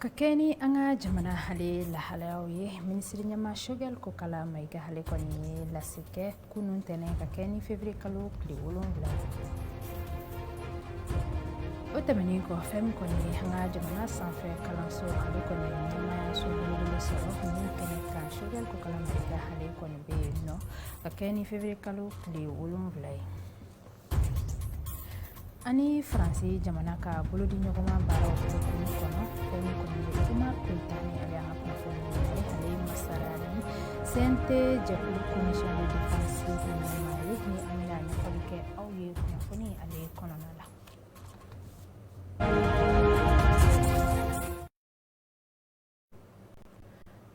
Kakeni anga jamana hale la halawi ministri nyama shogel ko kala maiga hale koni la sike kunun tene kakeni fevrier kalo kli wolon la otamani ko fem koni hanga jamana sanfe kala so hale koni nyama so bulu so kunun tene ka shogel ko kala maiga hale koni be no kakeni fevrier kalo kli wolon la ani Fransi jamana ka bolo di nyogoma baro ko kono femi kono kuma kultani ali anga ko femi ali masarani sente jakulu commission de défense ni mali ni amina ni kolike au ye ko foni ali kono nala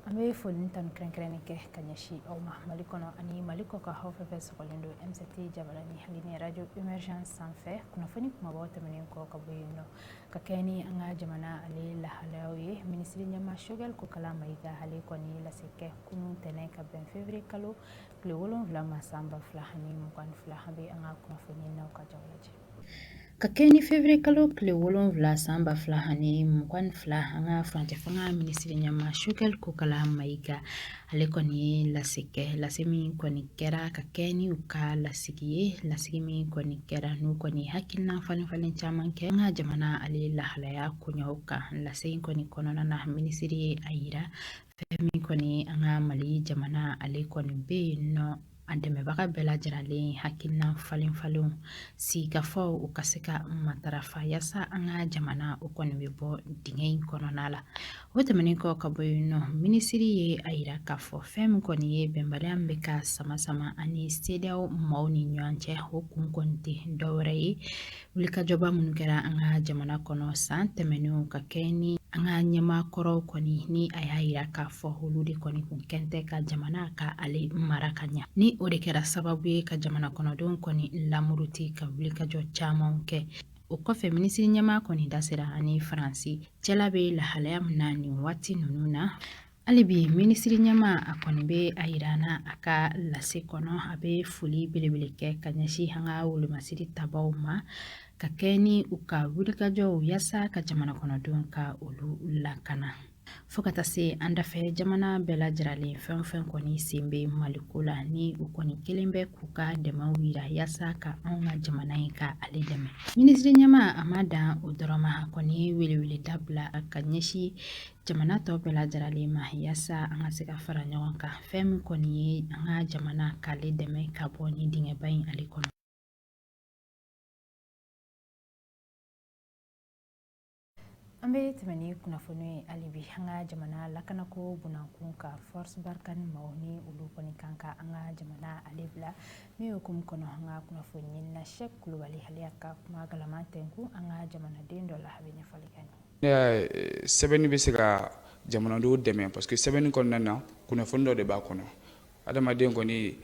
ame folin tan krenke kanyashi au malikono ani maliko ka hofe fes kolendo MCT jabalani halini radio emergence sanfe kuna fani kuma bawta menen ko kabuyino kakeni anga jamana ali la halawi ministri nyama shogel ko kala maiga hali koni la sike kunu tene ka ben fevrier kalo le wolon la masamba flahani mukwan flahabe anga kuna fani na ka jawlaje kakeni fevrier kalo kle wolon vla samba flahani mukwan flahanga frante fanga ministri nyama shugel ko kala maiga ale koni la sike la semi koni kera kakeni uka la sigimi koni kera nu koni hakilna falin chamanke nga jamana ale la halaya kunyoka la sein koni konona na ministri ayira femi koni anga mali jamana ale koni be no andeme baka bela jirale hakilna falin si gafo ukaseka matarafa yasa anga jamana ukoni bebo dingay kononala wotamani ko kaboyno ministry ye ayira kafo fem koni ye bembale ambeka sama ani stedio mauni nyanche hukun konti dowrei wulika joba munukera anga jamana kono santemenu kakeni anga nyama koro koni ni ayira kafo huludi koni kunkente ka jamana ka ali marakanya ni odekera sababu ye ka jamana kono don koni lamuruti ka wulika jo chamonke ukofe ministri nyama koni dasera ani Fransi chelabe la halaya mnani wati nununa alibi ministri nyama akoni be ayirana aka lase kono abe fuli bilebeleke kanyashi hanga wulumasiri tabauma kakeni uka wulika jo yasa ka jamana kono don ka ulu lakana fokata se andafe jamana bela jirale fen koni simbe malikula ni ukoni kelembe kuka dema wira yasa ka anga jamana ka alideme ministri nyama amada udoroma koni wili dabla kanyeshi jamana to bela jirale ma yasa anga sika fara nyawanka fem koni anga jamana ka alideme ka boni dinge bayin alikono ambe temani kuna fonu alibi hanga jamana lakana ko bunankunka force barkan mauni ulu koni kanka anga jamana alibla mi hukum kono hanga kuna fonu na shek kulwali haliaka kuma galamatenku anga jamana dendo la habine falikani sebeni be se ka jamana do deme parce que sebeni kon nana kuna fonu de ba kono adama den koni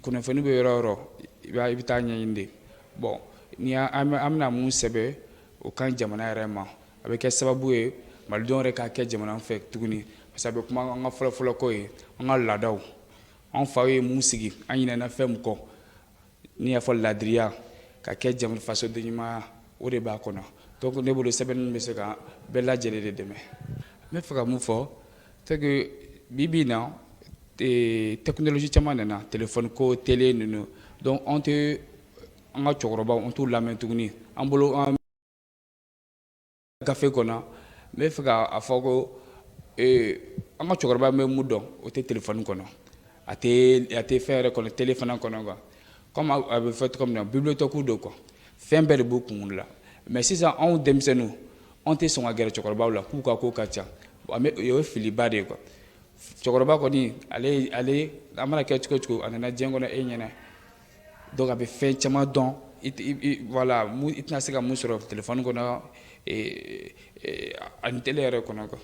kuna fonu be roro ba ibitanya inde bon ni amna mun sebe o kan jamana rema avec sababu ye malidon re ka ke jamana fe tuguni parce que kuma nga folo ko ye nga ladaw on fa ye musigi anyina na fem ko ni ya fol ladria ka ke jamana faso de nyima o de ba kono donc ne bolo seben meseka bella jele de deme me faka mu fo te que bibina technologie chamana na téléphone ko télé nunu donc on te nga chokroba on tout la main tuguni en bolo café kona me fika afogo anga chokorba me mudo o te téléphone kono ate faire kono téléphone kono ga comme avait fait comme dans bibliothèque do ko fembe beaucoup la mais si ça on demsenu on te son agere chokorba la ku ka ko kacha mais yo fili bade ko chokorba ko ni ale amana ke chiko anana jengo na enyena donc avait fait chama don voilà itna sika musoro téléphone kono antelere konago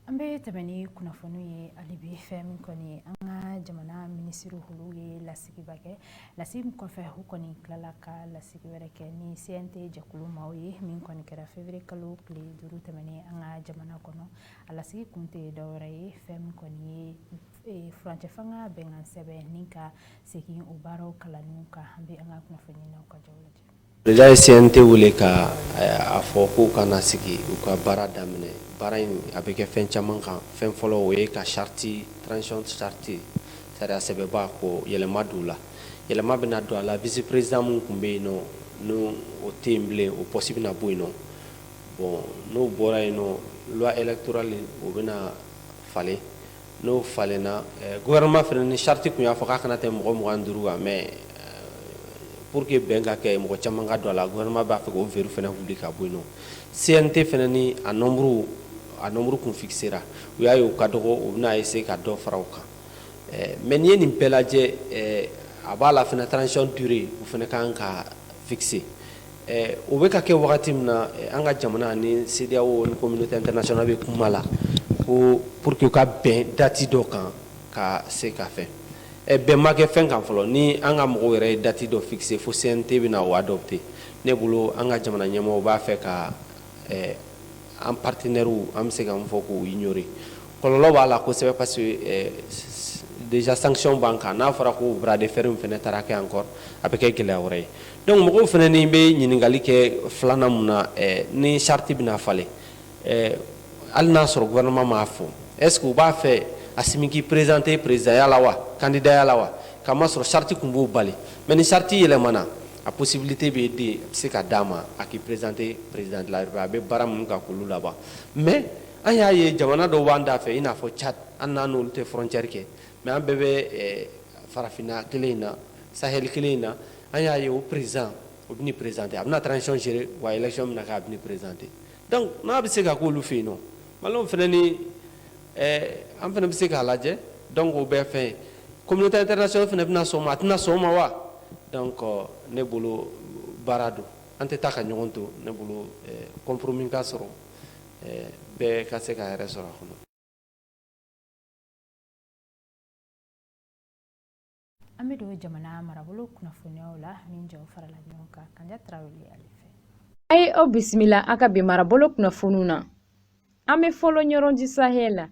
ambe tabani kuna fonu ye alibi fem koni anga jamana ministru hulu ye lasigi bake lasim ko fe hu koni klalaka lasigi wereke ni CNT jakulu mawi min koni kera fevrier kalo kli duru tabani anga jamana kono alasigi kunte dawrai fem koni frante fanga bengan sebe ninka seki ubaro kalanuka ambe anga kuna fonu na ka jawlaje Déjà CNT voulait ka a fɔ k'u kana sigi u ka baara daminɛ baara in a bɛ kɛ fɛn caman kan fɛn fɔlɔ o ye ka charte transition charte sariya sɛbɛba ko yɛlɛma don la yɛlɛma bɛna don a la vice président mun tun bɛ yen nɔ n'o o tɛ yen bilen o poste bɛna bɔ yen nɔ bon n'o bɔra yen nɔ loi électorale o bɛna falen n'o falenna gouvernement fana ni charte kun y'a fɔ k'a kana tɛmɛ mɔgɔ 25 kan mais pour que bɛn ka kɛ mɔgɔ caman ka don a la gouvernement b'a fɛ k'o verrou fana wuli ka bɔ yen nɔ CNT fana ni a nombre kun fixera u y'a ye u ka dɔgɔ u bɛna essayer ka dɔ fara o kan mais n'i ye nin bɛɛ lajɛ a b'a la fana transition durée u fana kan ka fixer o bɛ ka kɛ wagati min na an ka jamana ni CEDEAO ni communauté internationale bɛ kuma la ko pour que u ka bɛn date dɔ kan ka se ka fɛn bɛn ma kɛ fɛn kan fɔlɔ ni an ka mɔgɔw yɛrɛ ye date dɔ fixer fo CNT bɛna o adopter ne bolo an ka jamana ɲɛmɔgɔw b'a fɛ ka an partenaires an bɛ se ka mun fɔ k'u ignorer kɔlɔlɔ b'a la kosɛbɛ parce que déjà sanction b'an kan n'a fɔra ko bras de fer fana taara kɛ encore a bɛ kɛ gɛlɛya wɛrɛ ye donc mɔgɔw fana ni bɛ ɲininkali kɛ filanan mun na ni charte bɛna falen hali n'a sɔrɔ gouvernement m'a fɔ est ce que u b'a fɛ a simiki présenter présidentya la wa candidaya la wa k'a sɔrɔ charte kun b'o bali mais ni charte yɛlɛmana a possibilité bɛ den a bɛ se ka d'a ma a k'i présenter président de la République a bɛ baara minnu kan k'olu laban mais an y'a ye jamana dɔw b'an da fɛ i n'a fɔ Tchad an n'an n'olu tɛ frontière kɛ mais an bɛɛ bɛ farafinna kelen in na Sahel kelen in na an y'a ye o président o bɛ ni présenter a bɛna transition gérer wa élection bɛna kɛ a bɛ ni présenter donc n'a bɛ se ka k'olu fɛ yen nɔ maliyɛnw fana ni an fana bɛ se k'a lajɛ donc o bɛɛ fɛn communauté internationale fana bɛna sɔn o ma a tɛna sɔn o ma wa donc ne bolo baara don an tɛ taa ka ɲɔgɔn to ne bolo compromis ka sɔrɔ bɛɛ ka se k'a yɛrɛ sɔrɔ a kɔnɔ. an bɛ don jamana marabolo kunnafoniyaw la min jɛw farala ɲɔgɔn kan Kanja Tarawele ale fɛ. A ye aw bisimila an ka bi marabolo kunnafoniw na an bɛ fɔlɔ ɲɔrɔnji sahel la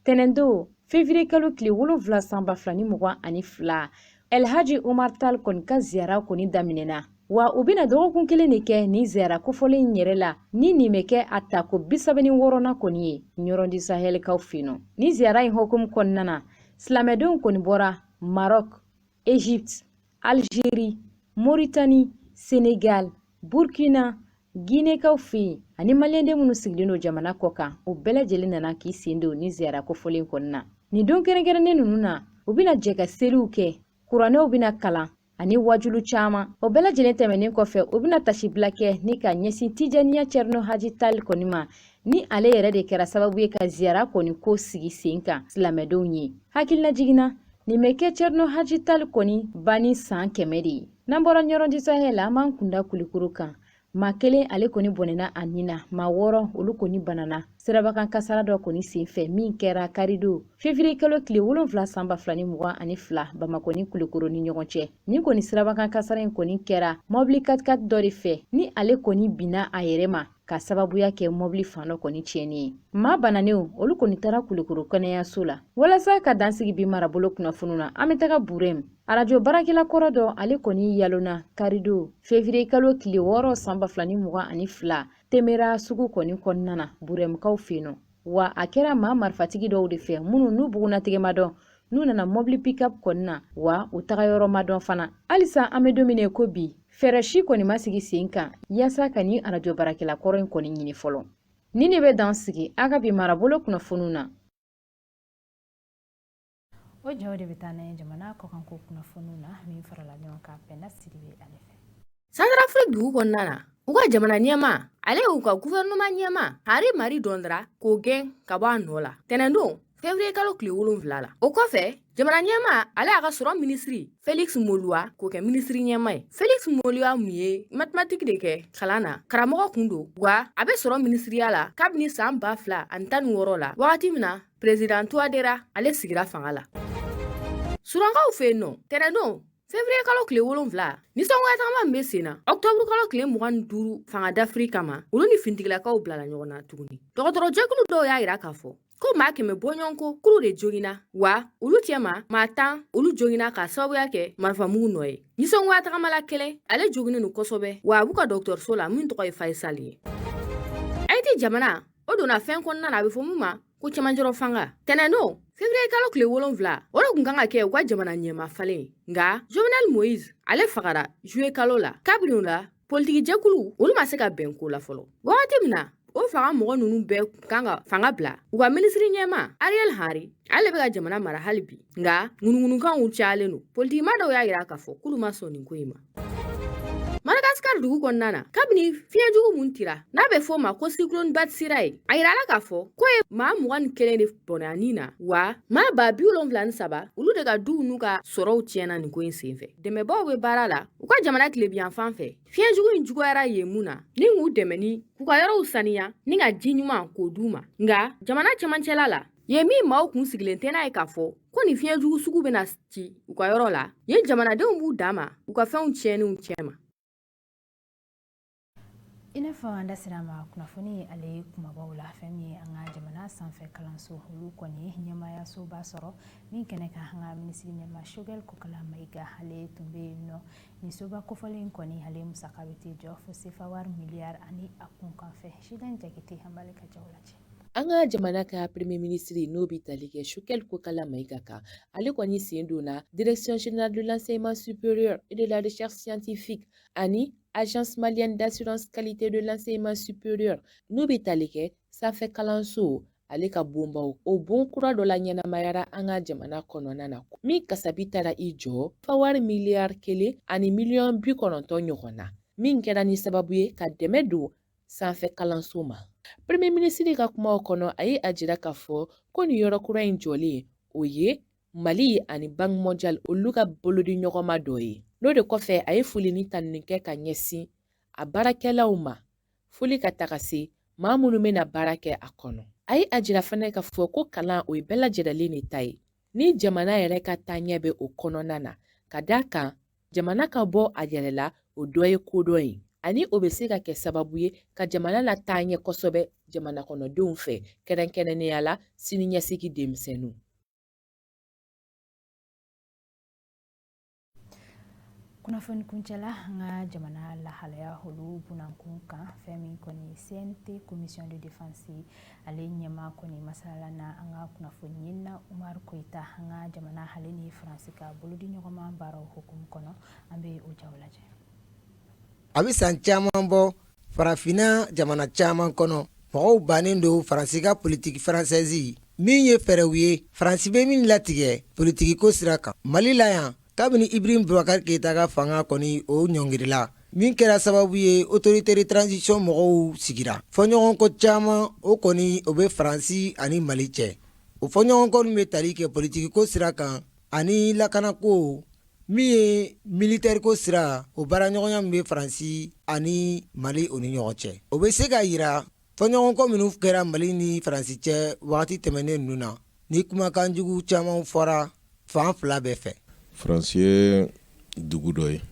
tɛnɛndo février kalo tile 7 san 2022 Elhaji Umar Tal kɔni ka ziyara kɔni daminɛna wa u bɛna dɔgɔkun kelen de kɛ ni ziyara kofɔlen in yɛrɛ la ni nin bɛ kɛ a tako 36nan kɔni ye ɲɔrɔnji sahel kaw fɛ yen nɔ ni ziyara in hukumu kɔnɔna na silamɛdenw kɔni bɔra Maroc, Égypte, Algérie, Mauritanie, Sénégal, Burkina, Guinée kaw fɛ yen ani maliyɛnden minnu sigilen don jamana kɔ kan u bɛɛ lajɛlen nana k'i sen don ni ziyara kofɔlen kɔnɔna na nin don kɛrɛnkɛrɛnnen ninnu na u bɛna jɛ ka seliw kɛ kuranɛw bɛna kalan ani wajulu caman o bɛɛ lajɛlen tɛmɛnen kɔfɛ u bɛna tasibila kɛ ni ka ɲɛsin Tijaniya Cerno Haji Tal kɔni ma ni ale yɛrɛ de kɛra sababu ye ka ziyara kɔni ko sigi sen kan silamɛdenw ye hakilina jiginna nin bɛ kɛ Cerno Haji Tal kɔni bani san 100 de ye n'an bɔra ɲɔrɔnji sahel la an b'an kunda Kulikoro kan maa kelen ale kɔni bɔnɛna a nin na maa 6 olu kɔni banana sirabakan kasara dɔ kɔni senfɛ min kɛra karido février kalo tile 7 san 2022 Bamakɔ ni Kulikoro ni ɲɔgɔn cɛ ni kɔni sirabakan kasara in kɔni kɛra mobili 4x4 dɔ de fɛ ni ale kɔni bina a yɛrɛ ma ka sababuya kɛ mobili fan dɔ kɔni tiɲɛni ye maa bananenw olu kɔni taara Kulikoro kɛnɛyaso la walasa ka dansigi bi marabolo kunnafoniw na an bɛ taga Burem arajo barakɛla kɔrɔ dɔ ale kɔni yalona karido février kalo tile 6 san 2022 temera sugu kɔni kɔnɔna na Buremkaw fɛ yen nɔ wa a kɛra maa marifatigi dɔw de fɛ minnu n'u bugunatigɛ ma dɔn n'u nana mobili pick-up kɔni na wa u taga yɔrɔ ma dɔn fana halisa an bɛ don min na ko bi fɛɛrɛ si kɔni ma sigi sen kan yaasa ka ni arajo barakɛla kɔrɔ in kɔni ɲini fɔlɔ ni ne bɛ dan sigi a ka bi marabolo kunnafoniw na o jaw de bɛ taa n'a ye jamana kɔkanko kunnafoniw na min farala ɲɔgɔn kan Pɛnda Sidibe ale fɛ. Centrafrique dugu kɔnɔna na u ka jamana ɲɛma ale y'u ka gouvernement ɲɛma Hari Mari Dondra k'o gɛn ka bɔ a nɔ la tɛnɛndon février kalo tile 7 la o kɔfɛ jamana ɲɛma ale y'a ka sɔrɔ ministre Félix Moluwa k'o kɛ ministre ɲɛma ye Félix Moluwa mun ye mathématique de kɛ kalan na karamɔgɔ kun don wa a bɛ sɔrɔ ministriya la kabini san 2016 la wagati min na président Touadéra ale sigira fanga la surankaw fɛ yen nɔ tɛnɛndon février kalo tile 7 nisɔngoya tagama min bɛ sen na octobre kalo tile 25 fanga d'Afrique kama olu ni fintigilakaw bilala ɲɔgɔn na tuguni dɔgɔtɔrɔjɛkulu dɔw y'a yira k'a fɔ ko maa kɛmɛ bɔɲɔgɔnko kulu de jogina wa olu cɛma maa 10 olu jogina ka sababuya kɛ marifamugu nɔ ye nisɔngoya tagamala kelen ale joginen no kosɛbɛ wa a b'u ka dɔgɔtɔrɔso la min tɔgɔ ye Faisal ye Haïti jamana o donna fɛn kɔnɔna na a bɛ fɔ mun ma ko cɛmancɛrɔ fanga tɛnɛndo février kalo tile 7 o de kun kan ka kɛ u ka jamana ɲɛma falen nga Jovenel Moïse ale fagara juillet kalo la kabini o la politiki jɛkulu olu ma se ka bɛn ko la fɔlɔ wagati min na o fanga mɔgɔ ninnu bɛɛ kan ka fanga bila u ka minisiri ɲɛma Ariel Henry ale bɛ ka jamana mara hali bi nga ŋunuŋunukanw cayalen no politikima dɔw y'a yira k'a fɔ k'olu ma sɔn nin ko in ma Madagascar dugu kɔnɔna na kabini fiɲɛjugu mun tira n'a bɛ fɔ ma ko cyclone Batsira ye a yirala k'a fɔ ko ye maa 21 de bɔnɛ a nin na wa maa 73 olu de ka duw n'u ka sɔrɔw tiɲɛna nin ko in senfɛ dɛmɛbaw bɛ baara la u ka jamana tilebiyan fan fɛ fiɲɛjugu in juguyara yen mun na ni k'u dɛmɛ ni k'u ka yɔrɔw saniya ni ka ji ɲuman k'o d'u ma nga jamana cɛmancɛla la ye min maaw kun sigilen tɛ n'a ye k'a fɔ ko ni fiɲɛjugu sugu bɛna ci u ka yɔrɔ la ye jamanadenw b'u dan ma u ka fɛnw tiɲɛniw cɛma I n'a fɔ an da sera ma kunnafoni ale kumabaw la fɛn min ye an ka jamana sanfɛ kalanso olu kɔni ɲɛmaayaso b'a sɔrɔ min kɛnɛ kan an ka minisiri ɲɛma Choguel Kokala Mayiga ale tun bɛ yen nɔ ni soba kofɔlen kɔni ale musaka bɛ tɛ jɔ fo sefa wari miliyari ani a kun kan fɛ Sidan Jakite an b'ale ka jaw lajɛ. An ka jamana ka premier ministre n'o bɛ tali kɛ Choguel Kokala Mayiga kan ale kɔni sen donna direction générale de l'enseignement supérieur et de la recherche scientifique ani Agence malienne d'assurance qualité de l'enseignement supérieur n'o bɛ tali kɛ sanfɛ kalanso ale ka bonbaw o bon kura dɔ la ɲɛnamayara an ka jamana kɔnɔna na min kasabi taara I jɔ fa wari miliyari 1 ani miliyɔn 90 ɲɔgɔn na min kɛra ni sababu ye ka dɛmɛ don sanfɛ kalanso ma. Premier ministre ka kumaw kɔnɔ a ye a jira k'a fɔ ko nin yɔrɔ kura in jɔlen o ye Mali ani Banque mondiale olu ka bolodi ɲɔgɔnma dɔ ye. N'o de kɔfɛ a ye foli ni tanuni kɛ ka ɲɛsin a baarakɛlaw ma foli ka taga se maa minnu bɛna baara kɛ a kɔnɔ. A ye a jira fana k'a fɔ ko kalan o ye bɛɛ lajɛlen de ta ye ni jamana yɛrɛ ka taaɲɛ bɛ o kɔnɔna na ka d'a kan jamana ka bɔ a yɛrɛ la o dɔ ye ko dɔ ye ani o bɛ se ka kɛ sababu ye ka jamana la taaɲɛ kosɛbɛ jamana kɔnɔdenw fɛ kɛrɛnkɛrɛnnenya la siniɲɛsigi denmisɛnninw. Kunnafoni kuncɛla an ka jamana lahalaya olu bunankun kan fɛn min kɔni CNT commission de défense ale ɲɛma kɔni masala na an ka kunnafoni ɲinina Umaru Koyita an ka jamana hale ni Faransi ka bolodi ɲɔgɔnma baaraw hukumu kɔnɔ an bɛ o jaw lajɛ. A bɛ san caman bɔ farafina jamana caman kɔnɔ mɔgɔw bannen don Faransi ka politiki française min ye fɛɛrɛw ye Faransi bɛ min latigɛ politiki ko sira kan Mali la yan kabini Ibrahim Boubacar Keita ka fanga kɔni o ɲɔngirila min kɛra sababu ye autorité de transition mɔgɔw sigira fɔɲɔgɔnkɔ caman o kɔni o bɛ Faransi ani Mali cɛ o fɔɲɔgɔnkɔ min bɛ tali kɛ politiki ko sira kan ani lakanako min ye militaire ko sira o baaraɲɔgɔnya min bɛ Faransi ani Mali o ni ɲɔgɔn cɛ o bɛ se ka yira fɔɲɔgɔnkɔ minnu kɛra Mali ni Faransi cɛ wagati tɛmɛnen ninnu na ni kumakan jugu caman fɔra fan fila bɛɛ fɛ. Faransi ye dugu dɔ ye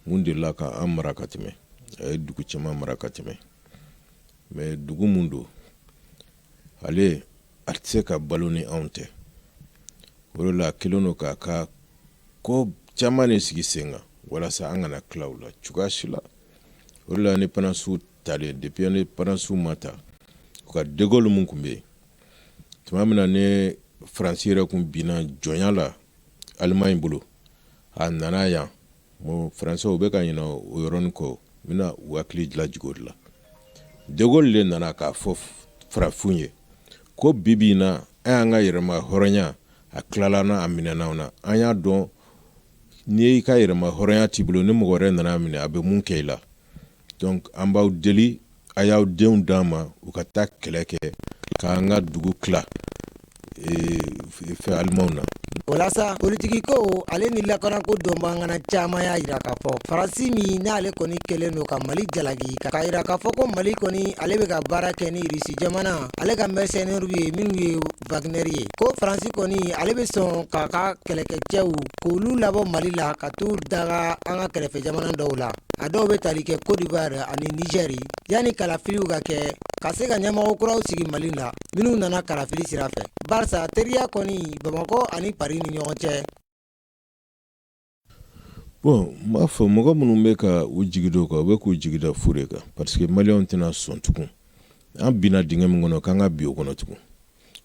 mun delila ka an mara ka tɛmɛ a ye dugu caman mara ka tɛmɛ mais dugu mun don ale a tɛ se ka balo ni anw tɛ o de la a kelen don k'a ka ko caman de sigi sen kan walasa an kana tila o la cogoya si la o de la ni panasiw talen depuis ni panasiw ma ta u ka de Gaulle mun tun bɛ yen tuma min na ni Faransi yɛrɛ kun binna jɔnya la Allemagne bolo a nana yan mo Français bɛ ka ɲinɛ o yɔrɔnin kɔ mina u hakili dilancogo de la de Gaulle le nana k'a fɔ farafinw ye ko bibi in na an y'an ka yɛrɛma hɔrɔnya a tilala na a minɛnaw na an y'a dɔn n'i y'i ka yɛrɛma hɔrɔnya t'i bolo ni mɔgɔ wɛrɛ nana minɛ a bɛ mun kɛ i la donc an b'aw deli a y'aw denw d'an ma u ka taa kɛlɛ kɛ k'an ka dugu tila fɛ alimanw na. Walasa politiki ko ale ni lakanako dɔnbagana caman y'a yira k'a fɔ Faransi min n'ale kɔni kɛlen don ka Mali jalaki k'a yira k'a fɔ ko Mali kɔni ale bɛ ka baara kɛ ni Russie jamana ale ka mercenaires ye minnu ye Wagner ye ko Faransi kɔni ale bɛ sɔn k'a ka kɛlɛkɛcɛw k'olu labɔ Mali la ka t'u daga an ka kɛrɛfɛ jamana dɔw la a dɔw bɛ tali kɛ Côte d'Ivoire ani Niger yanni kalafiliw ka kɛ ka se ka ɲɛmɔgɔ kuraw sigi Mali la minnu nana kalafili sira fɛ barisa teriya kɔni Bamakɔ ani Paris ni ɲɔgɔn cɛ. Bon, m'a fɔ mɔgɔ minnu bɛ ka u jigi da o kan u bɛ k'u jigi da fu de kan parce que maliyɛnw tɛna sɔn tugun an binna dingɛ min kɔnɔ k'an ka bi o kɔnɔ tugun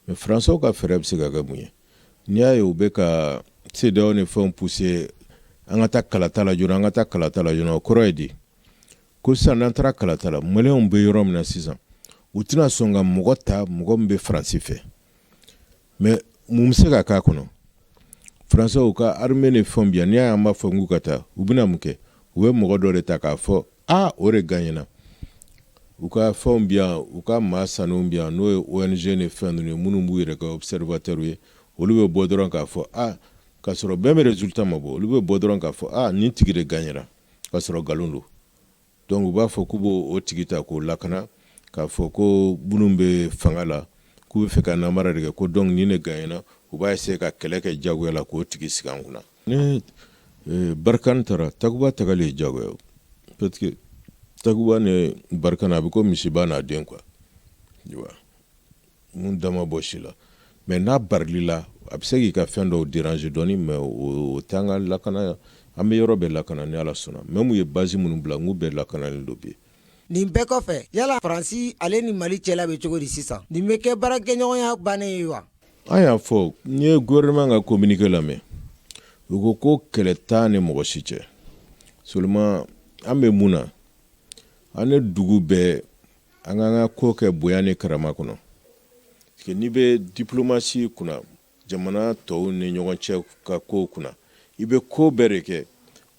mais Français ka fɛɛrɛ bɛ se ka kɛ mun ye n'i y'a ye u bɛ ka CEDEAO ni fɛnw pousser an ka taa kalata la joona o kɔrɔ ye di ko sisan n'an taara kalata la maliyɛnw bɛ yɔrɔ min na sisan u tɛna sɔn ka mɔgɔ ta mɔgɔ min bɛ Faransi fɛ mais mun bɛ se ka k'a kɔnɔ Français u ka armée ni fɛnw bi yan n'i y'a ye an b'a fɔ k'u ka taa u bɛna mun kɛ u bɛ mɔgɔ dɔ de ta k'a fɔ o de gagnera u ka fɛnw bi yan u ka maa sanuw bi yan n'o ye ONG ni fɛn ninnu ye minnu b'u yɛrɛ kɛ observateur ye olu bɛ bɔ dɔrɔn k'a fɔ k'a sɔrɔ bɛɛ bɛ résultat ma bɔ olu bɛ bɔ dɔrɔn k'a fɔ nin tigi de gagnera k'a sɔrɔ nkalon don donc u b'a fɔ k'u b'o tigi ta k'o lakana k'a fɔ ko minnu bɛ fanga la k'u bɛ fɛ ka namara de kɛ ko donc ni ne gagnera u b'a essayer ka kɛlɛ kɛ jagoya la k'o tigi sigi an kunna ni Barkane taara Takuba tagali ye jagoya parce que Takuba ni Barkane a bɛ ko misiba n'a den quoi mun dama bɔ si la mais n'a barili la a bɛ se k'i ka fɛn dɔw déranger dɔɔni mais o t'an ka lakana an bɛ yɔrɔ bɛɛ lakana ni Ala sɔnna même u ye base minnu bila n k'u bɛɛ lakanalen dɔ bi nin bɛɛ kɔfɛ yala Faransi ale ni Mali cɛla bɛ cogo di sisan nin bɛ kɛ baarakɛɲɔgɔnya bannen ye wa an y'a fɔ n ye gouvernement ka communiqué lamɛn u ko ko kɛlɛ t'a ni mɔgɔ si cɛ seulement an bɛ mun na an ni dugu bɛɛ an k'an ka ko kɛ bonya ni karama kɔnɔ parce que n'i bɛ diplomatie kunna jamana tɔw ni ɲɔgɔn cɛ ka ko kunna i bɛ ko bɛɛ de kɛ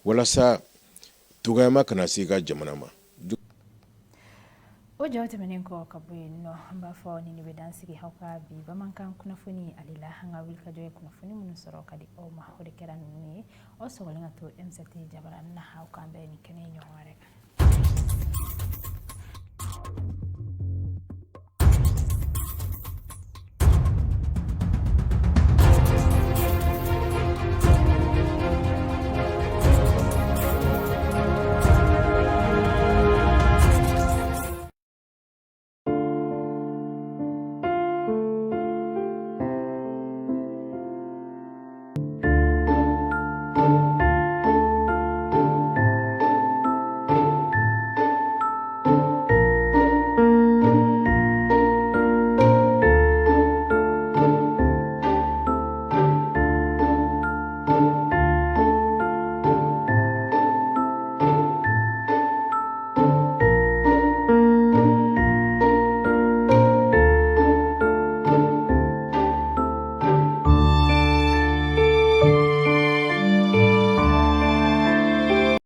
walasa dɔgɔyama kana se i ka jamana ma. O jaw tɛmɛnen kɔ ka bɔ yen nɔ an b'a fɔ ni bɛ dan sigi aw ka bi bamanankan kunnafoni ale la an ka wulikajɔ ye kunnafoni minnu sɔrɔ ka di aw ma o de kɛra ninnu ye aw sɔgɔlen ka to MCT Jabara na aw k'an bɛɛ ni kɛnɛ ɲɔgɔn wɛrɛ kan.